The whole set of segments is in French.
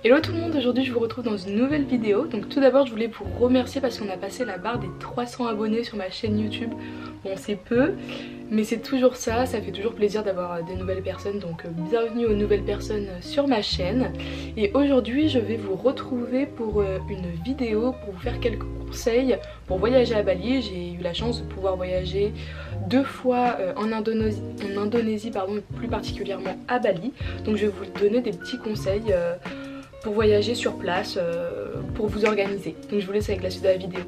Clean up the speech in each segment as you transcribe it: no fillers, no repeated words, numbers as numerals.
Hello tout le monde, aujourd'hui je vous retrouve dans une nouvelle vidéo. Donc tout d'abord je voulais vous remercier parce qu'on a passé la barre des 300 abonnés sur ma chaîne YouTube. Bon c'est peu, mais c'est toujours ça, ça fait toujours plaisir d'avoir des nouvelles personnes. Donc bienvenue aux nouvelles personnes sur ma chaîne. Et aujourd'hui je vais vous retrouver pour une vidéo pour vous faire quelques conseils pour voyager à Bali. J'ai eu la chance de pouvoir voyager 2 fois en Indonésie pardon, plus particulièrement à Bali. Donc je vais vous donner des petits conseils pour voyager sur place, pour vous organiser. Donc je vous laisse avec la suite de la vidéo.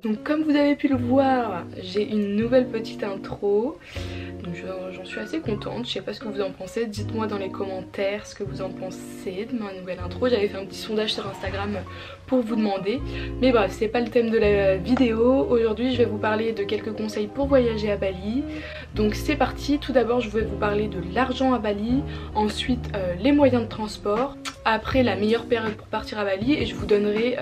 Donc comme vous avez pu le voir, j'ai une nouvelle petite intro. Donc j'en suis assez contente, je sais pas ce que vous en pensez, dites-moi dans les commentaires ce que vous en pensez de ma nouvelle intro. J'avais fait un petit sondage sur Instagram pour vous demander, mais bref c'est pas le thème de la vidéo. Aujourd'hui je vais vous parler de quelques conseils pour voyager à Bali. Donc c'est parti, tout d'abord je vais vous parler de l'argent à Bali, ensuite les moyens de transport, après la meilleure période pour partir à Bali et je vous donnerai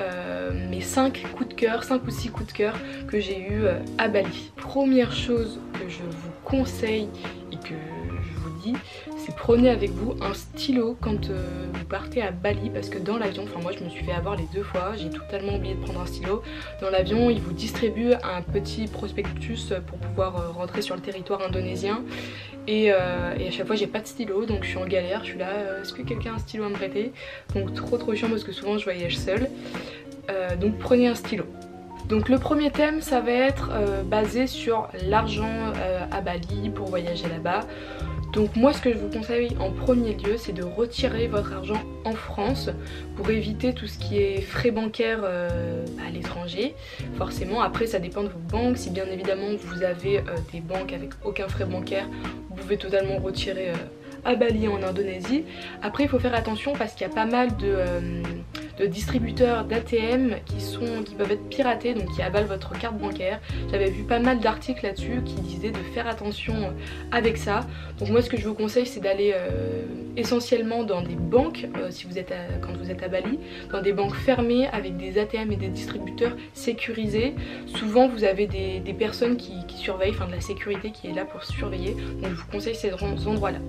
mes 5 coups de cœur, 5 ou 6 coups de cœur que j'ai eu à Bali. Première chose que je vous conseille et que je vous dis, c'est prenez avec vous un stylo quand vous partez à Bali, parce que dans l'avion, enfin moi je me suis fait avoir les 2 fois, j'ai totalement oublié de prendre un stylo. Dans l'avion ils vous distribuent un petit prospectus pour pouvoir rentrer sur le territoire indonésien et à chaque fois j'ai pas de stylo, donc je suis en galère, je suis là, est-ce que quelqu'un a un stylo à me prêter? Donc trop chiant parce que souvent je voyage seule, donc prenez un stylo. Donc le premier thème ça va être basé sur l'argent à Bali pour voyager là-bas. Donc moi ce que je vous conseille en premier lieu c'est de retirer votre argent en France pour éviter tout ce qui est frais bancaires à l'étranger. Forcément après ça dépend de vos banques, si bien évidemment vous avez des banques avec aucun frais bancaire, vous pouvez totalement retirer à Bali en Indonésie. Après il faut faire attention parce qu'il y a pas mal de distributeurs d'ATM qui peuvent être piratés, donc qui avalent votre carte bancaire. J'avais vu pas mal d'articles là-dessus qui disaient de faire attention avec ça. Donc moi ce que je vous conseille c'est d'aller essentiellement dans des banques, si vous êtes quand vous êtes à Bali, dans des banques fermées avec des ATM et des distributeurs sécurisés. Souvent vous avez des personnes qui surveillent, enfin de la sécurité qui est là pour surveiller, donc je vous conseille ces endroits là.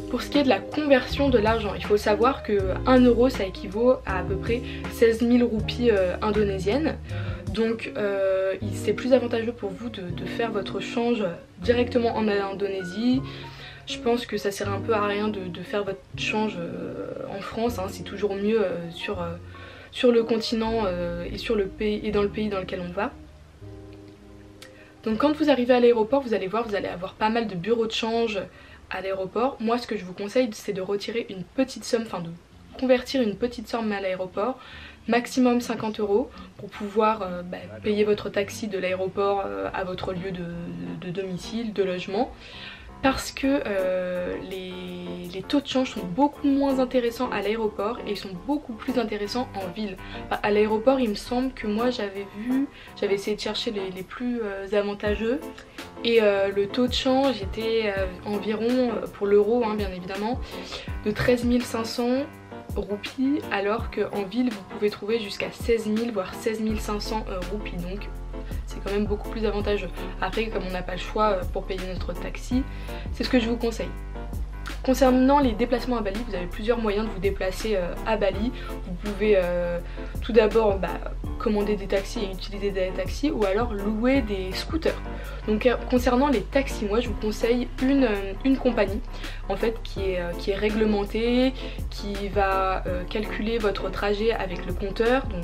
Pour ce qui est de la conversion de l'argent, il faut savoir que 1 euro ça équivaut à peu près 16 000 roupies indonésiennes. Donc c'est plus avantageux pour vous de faire votre change directement en Indonésie. Je pense que ça sert un peu à rien de faire votre change en France, hein. C'est toujours mieux sur le continent et dans le pays dans lequel on va. Donc quand vous arrivez à l'aéroport, vous allez voir, vous allez avoir pas mal de bureaux de change à l'aéroport. Moi ce que je vous conseille c'est de retirer une petite somme, enfin de convertir une petite somme à l'aéroport, maximum 50 euros pour pouvoir payer votre taxi de l'aéroport à votre lieu de domicile, de logement. Parce que les taux de change sont beaucoup moins intéressants à l'aéroport et ils sont beaucoup plus intéressants en ville. Enfin, à l'aéroport il me semble que moi j'avais essayé de chercher les plus avantageux et le taux de change était environ, pour l'euro hein, bien évidemment, de 13 500 roupies, alors qu'en ville vous pouvez trouver jusqu'à 16 000 voire 16 500 roupies, donc c'est quand même beaucoup plus avantageux. Après comme on n'a pas le choix pour payer notre taxi, c'est ce que je vous conseille. Concernant les déplacements à Bali, vous avez plusieurs moyens de vous déplacer à Bali. Vous pouvez tout d'abord commander des taxis et utiliser des taxis, ou alors louer des scooters. Donc concernant les taxis, moi je vous conseille une compagnie en fait qui est réglementée, qui va calculer votre trajet avec le compteur, donc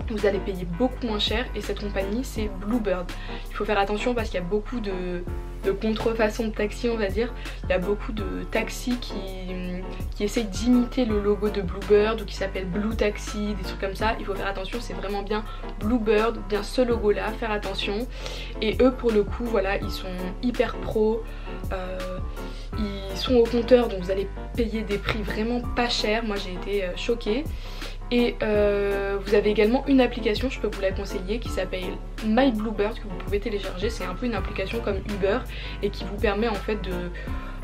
vous allez payer beaucoup moins cher, et cette compagnie c'est Bluebird. Il faut faire attention parce qu'il y a beaucoup de contrefaçons de taxis, on va dire. Il y a beaucoup de taxis qui essayent d'imiter le logo de Bluebird ou qui s'appelle Blue Taxi, des trucs comme ça. Il faut faire attention, c'est vraiment bien Bluebird, bien ce logo là, faire attention. Et eux pour le coup voilà, ils sont hyper pro, ils sont au compteur, donc vous allez payer des prix vraiment pas chers. Moi j'ai été choquée. Et vous avez également une application, je peux vous la conseiller, qui s'appelle My Bluebird, que vous pouvez télécharger. C'est un peu une application comme Uber et qui vous permet en fait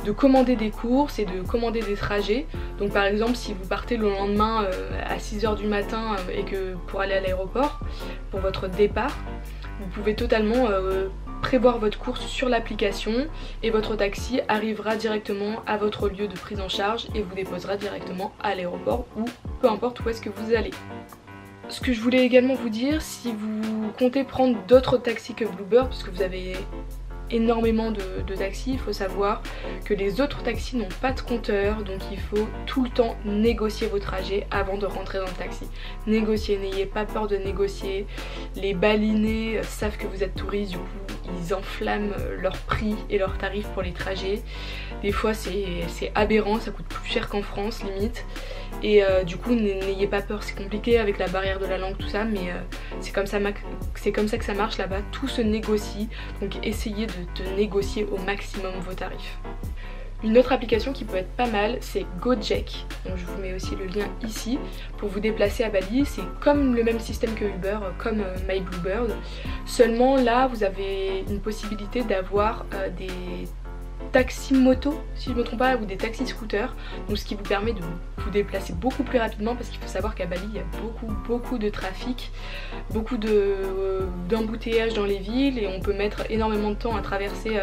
de commander des courses et de commander des trajets. Donc par exemple si vous partez le lendemain à 6 h du matin et que pour aller à l'aéroport pour votre départ, vous pouvez totalement prévoir votre course sur l'application et votre taxi arrivera directement à votre lieu de prise en charge et vous déposera directement à l'aéroport ou peu importe où est-ce que vous allez. Ce que je voulais également vous dire, si vous comptez prendre d'autres taxis que Bluebird, parce que vous avez énormément de taxis, il faut savoir que les autres taxis n'ont pas de compteur, donc il faut tout le temps négocier vos trajets avant de rentrer dans le taxi. Négocier, n'ayez pas peur de négocier. Les balinés savent que vous êtes touriste, du coup ils enflamment leur prix et leurs tarifs pour les trajets. Des fois c'est aberrant, ça coûte plus cher qu'en France limite. Et du coup n'ayez pas peur, c'est compliqué avec la barrière de la langue tout ça, mais c'est comme ça que ça marche là-bas, tout se négocie, donc essayez de négocier au maximum vos tarifs. Une autre application qui peut être pas mal, c'est Gojek, donc je vous mets aussi le lien ici, pour vous déplacer à Bali. C'est comme le même système que Uber, comme My Bluebird, seulement là vous avez une possibilité d'avoir des taxis moto si je me trompe pas, ou des taxis scooters, donc ce qui vous permet de vous déplacer beaucoup plus rapidement, parce qu'il faut savoir qu'à Bali il y a beaucoup de trafic, beaucoup d'embouteillages dans les villes et on peut mettre énormément de temps à traverser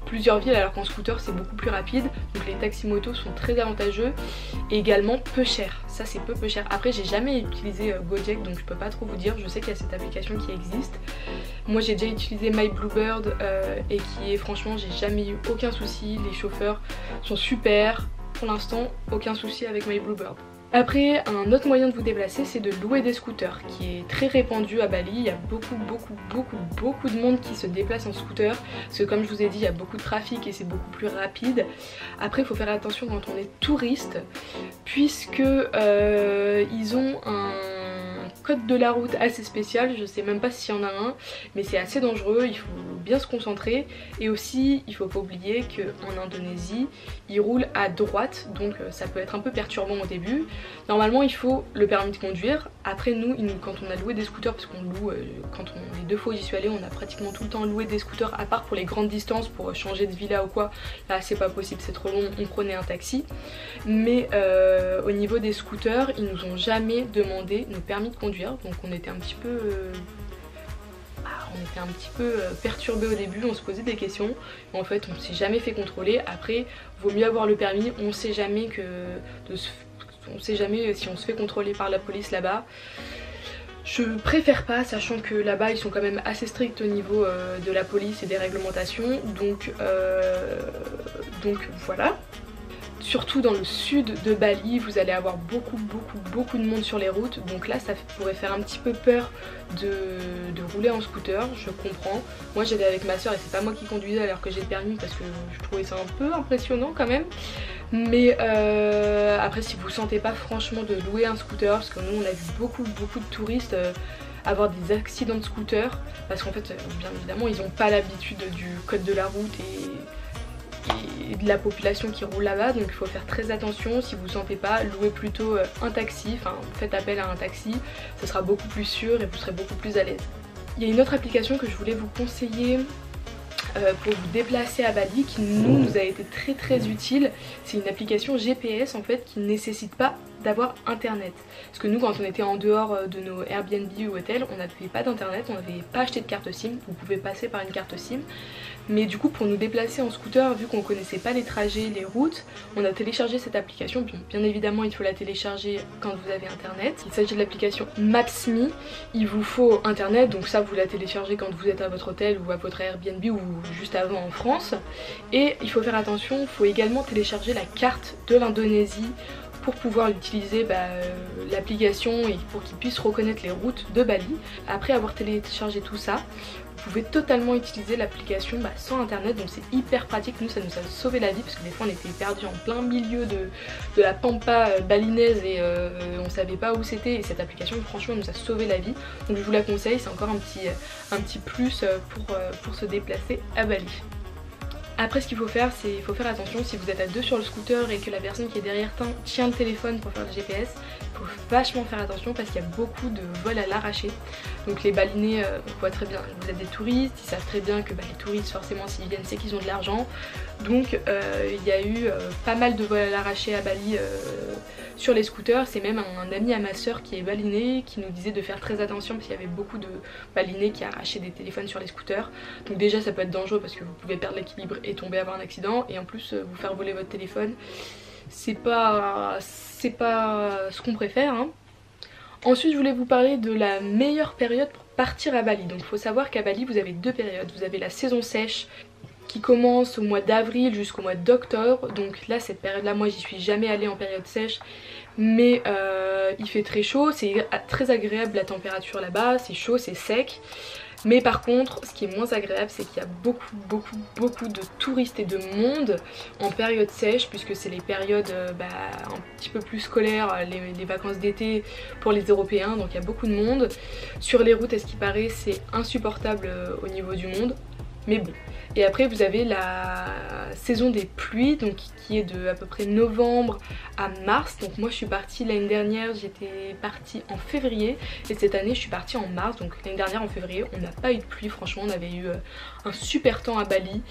plusieurs villes, alors qu'en scooter c'est beaucoup plus rapide. Donc les taxis motos sont très avantageux et également peu cher, ça c'est peu cher. Après j'ai jamais utilisé Gojek, donc je peux pas trop vous dire, je sais qu'il y a cette application qui existe. Moi j'ai déjà utilisé My Bluebird et qui est, franchement j'ai jamais eu aucun souci, les chauffeurs sont super, pour l'instant aucun souci avec My Bluebird. Après, un autre moyen de vous déplacer, c'est de louer des scooters, qui est très répandu à Bali. Il y a beaucoup de monde qui se déplace en scooter, parce que comme je vous ai dit, il y a beaucoup de trafic et c'est beaucoup plus rapide. Après, il faut faire attention quand on est touriste, puisque ils ont un code de la route assez spécial, je sais même pas s'il y en a un, mais c'est assez dangereux, il faut bien se concentrer. Et aussi il faut pas oublier qu'en Indonésie ils roulent à droite, donc ça peut être un peu perturbant au début. Normalement il faut le permis de conduire. Après nous quand on a loué des scooters, parce qu'on loue, les 2 fois où j'y suis allée, on a pratiquement tout le temps loué des scooters, à part pour les grandes distances, pour changer de villa ou quoi, là c'est pas possible, c'est trop long, on prenait un taxi. Mais au niveau des scooters, ils nous ont jamais demandé nos permis de conduire, donc on était un petit peu perturbés au début, on se posait des questions. En fait on s'est jamais fait contrôler. Après vaut mieux avoir le permis, on sait jamais si on se fait contrôler par la police là-bas. Je préfère pas, sachant que là-bas ils sont quand même assez stricts au niveau de la police et des réglementations, donc voilà. Surtout dans le sud de Bali, vous allez avoir beaucoup de monde sur les routes, donc là ça pourrait faire un petit peu peur de rouler en scooter, je comprends. Moi j'allais avec ma soeur et c'est pas moi qui conduisais alors que j'ai le permis, parce que je trouvais ça un peu impressionnant quand même. Mais après si vous sentez pas franchement de louer un scooter, parce que nous on a vu beaucoup de touristes avoir des accidents de scooter, parce qu'en fait bien évidemment ils ont pas l'habitude du code de la route et de la population qui roule là-bas, donc il faut faire très attention. Si vous ne sentez pas, louez plutôt un taxi, enfin faites appel à un taxi, ce sera beaucoup plus sûr et vous serez beaucoup plus à l'aise. Il y a une autre application que je voulais vous conseiller pour vous déplacer à Bali, qui nous a été très utile. C'est une application GPS en fait, qui ne nécessite pas d'avoir internet, parce que nous quand on était en dehors de nos Airbnb ou hôtels, on n'avait pas d'internet, on n'avait pas acheté de carte SIM. Vous pouvez passer par une carte SIM, mais du coup pour nous déplacer en scooter, vu qu'on connaissait pas les trajets, les routes, on a téléchargé cette application. Bien évidemment il faut la télécharger quand vous avez internet. Il s'agit de l'application Maps.me. Il vous faut internet, donc ça vous la téléchargez quand vous êtes à votre hôtel ou à votre Airbnb ou juste avant en France. Et il faut faire attention, il faut également télécharger la carte de l'Indonésie pour pouvoir utiliser l'application et pour qu'ils puissent reconnaître les routes de Bali. Après avoir téléchargé tout ça, vous pouvez totalement utiliser l'application sans internet, donc c'est hyper pratique. Nous ça nous a sauvé la vie, parce que des fois on était perdus en plein milieu de la pampa balinaise et on savait pas où c'était, et cette application franchement nous a sauvé la vie, donc je vous la conseille, c'est encore un petit plus pour se déplacer à Bali. Après ce qu'il faut faire, c'est qu'il faut faire attention si vous êtes à deux sur le scooter et que la personne qui est derrière tient le téléphone pour faire le GPS. Il faut vachement faire attention parce qu'il y a beaucoup de vols à l'arraché. Donc les balinés, on voit très bien, vous êtes des touristes, ils savent très bien que les touristes forcément s'ils viennent c'est qu'ils ont de l'argent. Donc il y a eu pas mal de vols à l'arraché à Bali sur les scooters. C'est même un ami à ma soeur qui est baliné qui nous disait de faire très attention parce qu'il y avait beaucoup de balinés qui arrachaient des téléphones sur les scooters. Donc déjà ça peut être dangereux parce que vous pouvez perdre l'équilibre et tomber avoir un accident, et en plus vous faire voler votre téléphone, c'est pas ce qu'on préfère hein. Ensuite je voulais vous parler de la meilleure période pour partir à Bali. Donc il faut savoir qu'à Bali vous avez deux périodes. Vous avez la saison sèche qui commence au mois d'avril jusqu'au mois d'octobre. Donc là cette période là, moi j'y suis jamais allée en période sèche, mais il fait très chaud, c'est très agréable la température là-bas, c'est chaud, c'est sec. Mais par contre, ce qui est moins agréable, c'est qu'il y a beaucoup de touristes et de monde en période sèche, puisque c'est les périodes un petit peu plus scolaires, les vacances d'été pour les Européens, donc il y a beaucoup de monde. Sur les routes, à ce qui paraît, c'est insupportable au niveau du monde, mais bon. Et après vous avez la saison des pluies, donc qui est de à peu près novembre à mars. Donc moi je suis partie l'année dernière, j'étais partie en février, et cette année je suis partie en mars. Donc l'année dernière en février on n'a pas eu de pluie, franchement on avait eu un super temps à Bali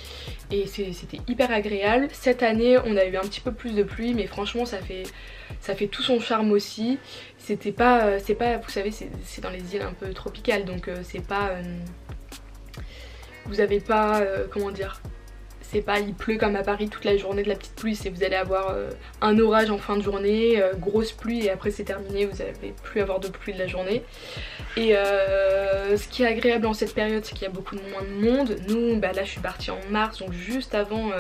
et c'était hyper agréable. Cette année on a eu un petit peu plus de pluie, mais franchement ça fait tout son charme aussi. C'est pas, vous savez, c'est dans les îles un peu tropicales, donc c'est pas... vous avez pas, comment dire, c'est pas il pleut comme à Paris toute la journée de la petite pluie, c'est vous allez avoir un orage en fin de journée, grosse pluie, et après c'est terminé, vous n'allez plus avoir de pluie de la journée. Et ce qui est agréable en cette période, c'est qu'il y a beaucoup moins de monde. Nous là je suis partie en mars, donc juste avant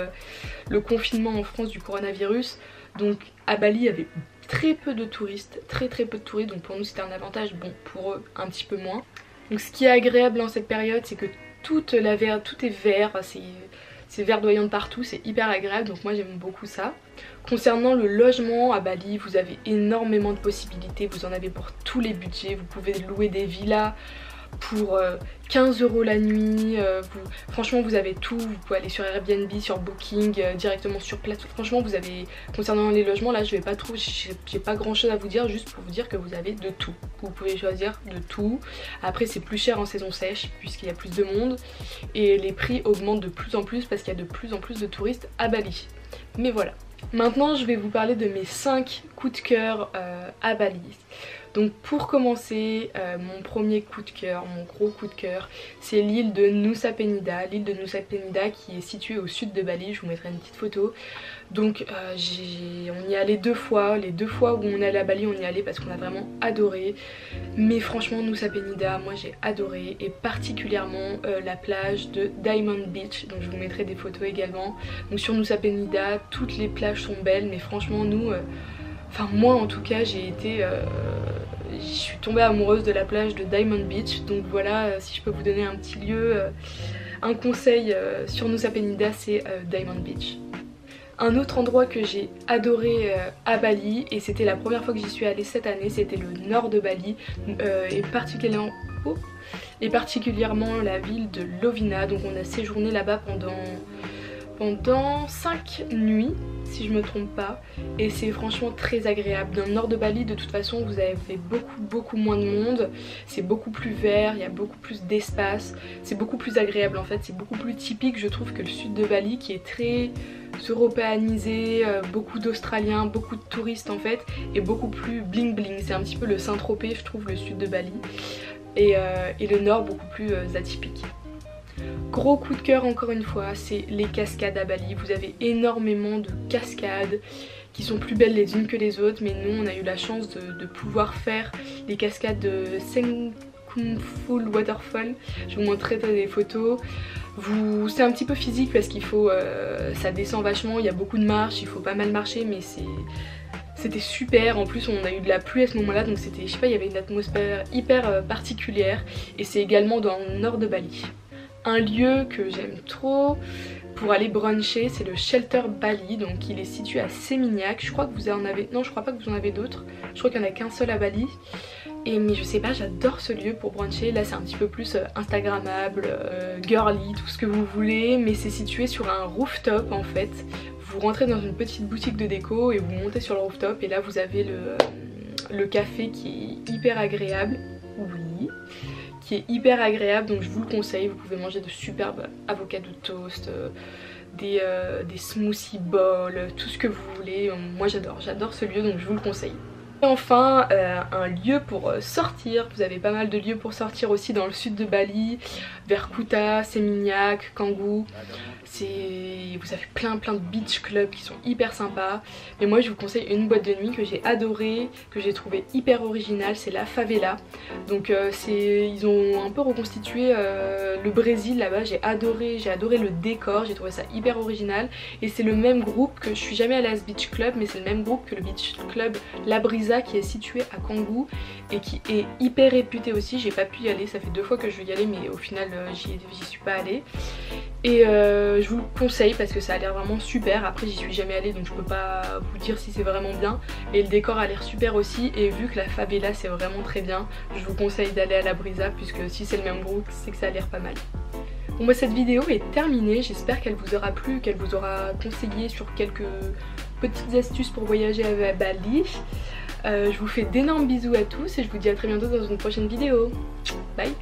le confinement en France du coronavirus. Donc à Bali il y avait très peu de touristes, très peu de touristes, donc pour nous c'était un avantage, bon pour eux un petit peu moins. Donc ce qui est agréable en cette période, c'est que tout est vert, c'est verdoyant de partout, c'est hyper agréable, donc moi j'aime beaucoup ça. Concernant le logement à Bali, vous avez énormément de possibilités, vous en avez pour tous les budgets. Vous pouvez louer des villas pour 15 € la nuit, franchement vous avez tout. Vous pouvez aller sur Airbnb, sur Booking, directement sur place. Franchement vous avez, concernant les logements là je vais pas trop, j'ai pas grand chose à vous dire, juste pour vous dire que vous avez de tout. Vous pouvez choisir de tout. Après c'est plus cher en saison sèche puisqu'il y a plus de monde, et les prix augmentent de plus en plus parce qu'il y a de plus en plus de touristes à Bali. Mais voilà. Maintenant je vais vous parler de mes 5 coups de cœur à Bali. Donc pour commencer, mon premier coup de cœur, mon gros coup de cœur, c'est l'île de Nusa Penida. L'île de Nusa Penida qui est située au sud de Bali, je vous mettrai une petite photo. Donc on y est allé 2 fois, les 2 fois où on est allé à Bali on y est allé parce qu'on a vraiment adoré. Mais franchement Nusa Penida, moi j'ai adoré, et particulièrement la plage de Diamond Beach, donc je vous mettrai des photos également. Donc sur Nusa Penida, toutes les plages sont belles, mais franchement nous... Enfin moi en tout cas j'ai été, je suis tombée amoureuse de la plage de Diamond Beach. Donc voilà, si je peux vous donner un petit lieu, un conseil sur Nusa Penida, c'est Diamond Beach. Un autre endroit que j'ai adoré à Bali, et c'était la première fois que j'y suis allée cette année, c'était le nord de Bali, et particulièrement la ville de Lovina. Donc on a séjourné là-bas pendant 5 nuits si je me trompe pas, et c'est franchement très agréable. Dans le nord de Bali de toute façon vous avez beaucoup moins de monde, c'est beaucoup plus vert, il y a beaucoup plus d'espace, c'est beaucoup plus agréable en fait, c'est beaucoup plus typique je trouve que le sud de Bali qui est très européanisé, beaucoup d'Australiens, beaucoup de touristes en fait, et beaucoup plus bling bling. C'est un petit peu le Saint-Tropez je trouve le sud de Bali, et le nord beaucoup plus atypique. Gros coup de cœur encore une fois, c'est les cascades à Bali. Vous avez énormément de cascades qui sont plus belles les unes que les autres, mais nous on a eu la chance de pouvoir faire les cascades de Sengkungful Waterfall. Je vous montrerai des photos. C'est un petit peu physique parce qu'il faut, ça descend vachement, il y a beaucoup de marches, il faut pas mal marcher, mais c'était super. En plus on a eu de la pluie à ce moment là, donc c'était, je sais pas, il y avait une atmosphère hyper particulière, et c'est également dans le nord de Bali. Un lieu que j'aime trop pour aller bruncher, c'est le Shelter Bali, donc il est situé à Seminyak. Je crois que vous en avez, non je crois pas que vous en avez d'autres, je crois qu'il n'y en a qu'un seul à Bali. mais je sais pas, j'adore ce lieu pour bruncher. Là c'est un petit peu plus instagrammable, girly, tout ce que vous voulez, mais c'est situé sur un rooftop en fait. Vous rentrez dans une petite boutique de déco et vous montez sur le rooftop et là vous avez le café qui est hyper agréable. Oui, qui est hyper agréable, donc je vous le conseille. Vous pouvez manger de superbes avocado toast, des smoothie bowls, tout ce que vous voulez. Moi j'adore ce lieu, donc je vous le conseille. Et enfin un lieu pour sortir. Vous avez pas mal de lieux pour sortir aussi dans le sud de Bali, vers Kuta, Seminyak, Canggu. Vous avez plein de beach clubs qui sont hyper sympas. Mais moi je vous conseille une boîte de nuit que j'ai adorée, que j'ai trouvé hyper originale, c'est la Favela. Donc ils ont un peu reconstitué le Brésil là-bas. J'ai adoré le décor, j'ai trouvé ça hyper original. Et c'est le même groupe que, je suis jamais allée à ce beach club, mais c'est le même groupe que le beach club La Brisa qui est situé à Canggu et qui est hyper réputé aussi. J'ai pas pu y aller, ça fait 2 fois que je veux y aller mais au final j'y suis pas allée. Et je vous le conseille parce que ça a l'air vraiment super. Après j'y suis jamais allée donc je peux pas vous dire si c'est vraiment bien. Et le décor a l'air super aussi. Et vu que la Favela c'est vraiment très bien, je vous conseille d'aller à La Brisa, puisque si c'est le même groupe c'est que ça a l'air pas mal. Bon bah cette vidéo est terminée, j'espère qu'elle vous aura plu, qu'elle vous aura conseillé sur quelques petites astuces pour voyager à Bali. Je vous fais d'énormes bisous à tous et je vous dis à très bientôt dans une prochaine vidéo. Bye.